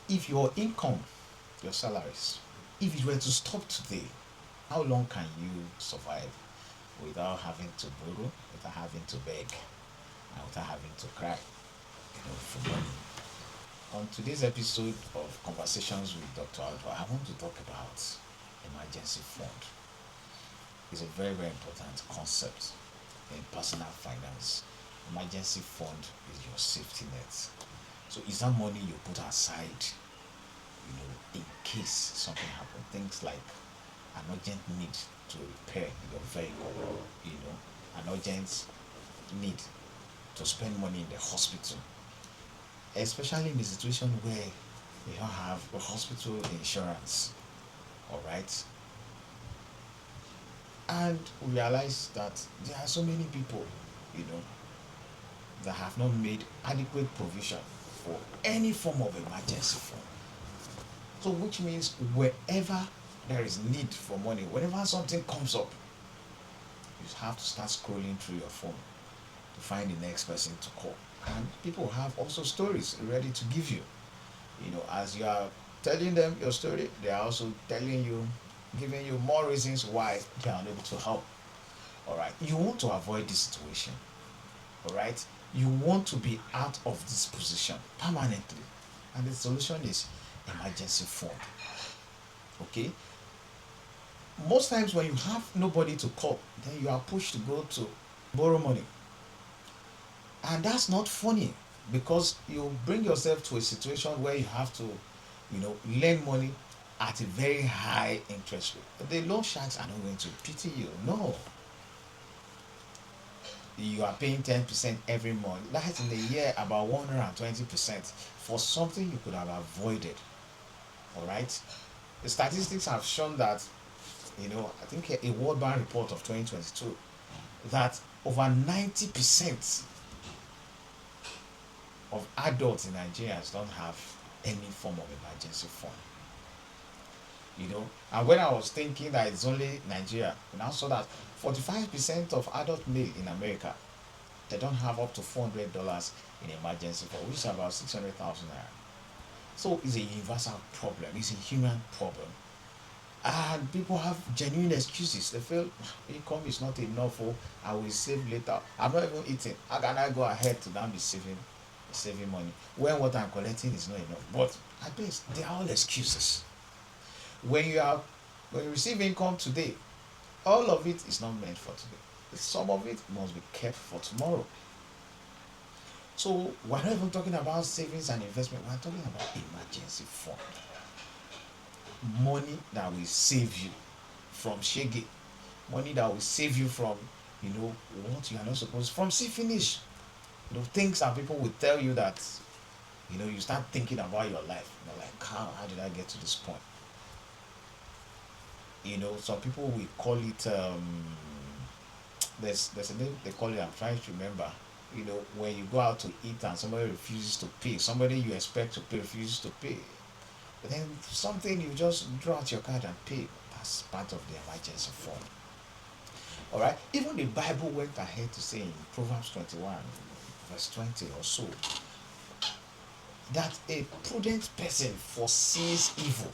If your income, your salaries, if it were to stop today, how long can you survive without having to borrow, without having to beg, and without having to cry, for money? On today's episode of Conversations with Dr. Aldo, I want to talk about emergency fund. It's a very, very important concept in personal finance. Emergency fund is your safety net. So is that money you put aside, in case something happens? Things like an urgent need to repair your vehicle, an urgent need to spend money in the hospital, especially in a situation where you don't have a hospital insurance, all right? And we realize that there are so many people, you know, that have not made adequate provision for any form of emergency fund. So, which means wherever there is need for money, whenever something comes up, you have to start scrolling through your phone to find the next person to call. And people have also stories ready to give you. As you are telling them your story, they are also telling you, giving you more reasons why they are unable to help. All right. You want to avoid this situation. All right. You want to be out of this position permanently. And the solution is emergency fund. Okay. Most times when you have nobody to call, then you are pushed to go to borrow money. And that's not funny because you bring yourself to a situation where you have to, lend money at a very high interest rate. The loan sharks are not going to pity you. No. You are paying 10% every month. That's in a year about 120% for something you could have avoided. All right. The statistics have shown that, I think a World Bank report of 2022 that over 90% of adults in Nigeria don't have any form of emergency fund. And when I was thinking that it's only Nigeria, and I saw that 45% of adult male in America, they don't have up to $400 in emergency fund, which is about 600,000 naira. So it's a universal problem. It's a human problem. And people have genuine excuses. They feel income is not enough. Oh, I will save later. I'm not even eating. How can I go ahead to now be saving money when what I'm collecting is not enough? But at best, they are all excuses. When you receive income today, all of it is not meant for today. Some of it must be kept for tomorrow. So we're not even talking about savings and investment. We're talking about emergency fund. Money that will save you from shege. Money that will save you from, what you are not supposed from see finish. Things that people will tell you that, you start thinking about your life. Like, how did I get to this point? Some people will call it, there's a name they call it, I'm trying to remember. When you go out to eat and somebody refuses to pay, somebody you expect to pay refuses to pay. But then something you just draw out your card and pay. That's part of the emergency fund. All right. Even the Bible went ahead to say in Proverbs 21, verse 20 or so, that a prudent person foresees evil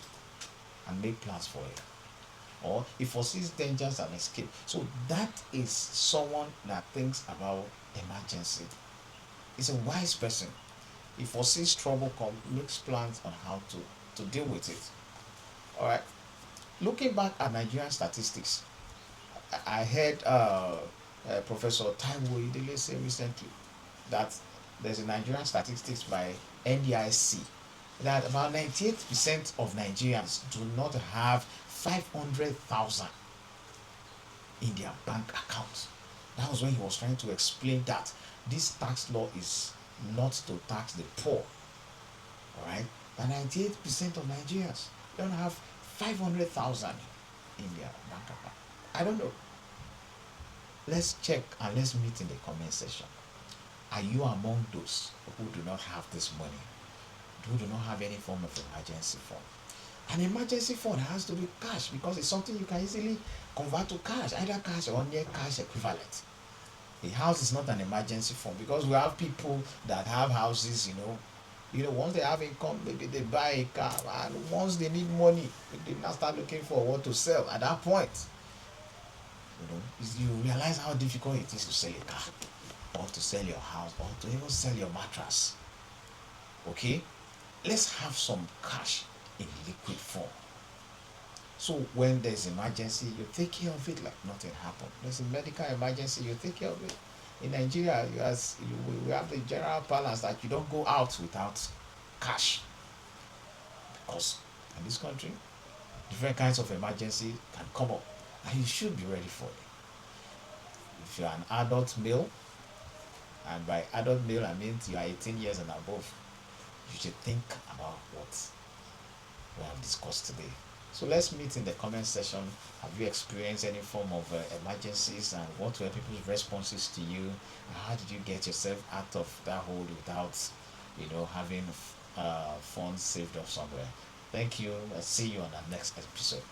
and make plans for it, or he foresees dangers and escape. So that is someone that thinks about emergency. He's a wise person. He foresees trouble come, makes plans on how to deal with it. All right. Looking back at Nigerian statistics, I heard Professor Taiwo Idele say recently that there's a Nigerian statistics by NDIC that about 98% of Nigerians do not have 500,000 in their bank account. That was when he was trying to explain that this tax law is not to tax the poor. All right, but 98% of Nigerians don't have 500,000 in their bank account. I don't know. Let's check and let's meet in the comment section. Are you among those who do not have this money, who do not have any form of emergency fund? An emergency fund has to be cash because it's something you can easily convert to cash, either cash or near cash equivalent. A house is not an emergency fund because we have people that have houses, Once they have income, maybe they buy a car, and once they need money, they now start looking for what to sell. At that point, you realize how difficult it is to sell a car, or to sell your house, or to even sell your mattress. Okay, let's have some cash in liquid form. So when there's emergency, you take care of it like nothing happened. There's a medical emergency, you take care of it. In Nigeria, we have the general balance that you don't go out without cash, because in this country, different kinds of emergency can come up, and you should be ready for it. If you're an adult male, and by adult male I mean you are 18 years and above, you should think about what we have discussed today. So let's meet in the comment section. Have you experienced any form of emergencies, and what were people's responses to you? And how did you get yourself out of that hole without, having funds saved up somewhere? Thank you. I'll see you on the next episode.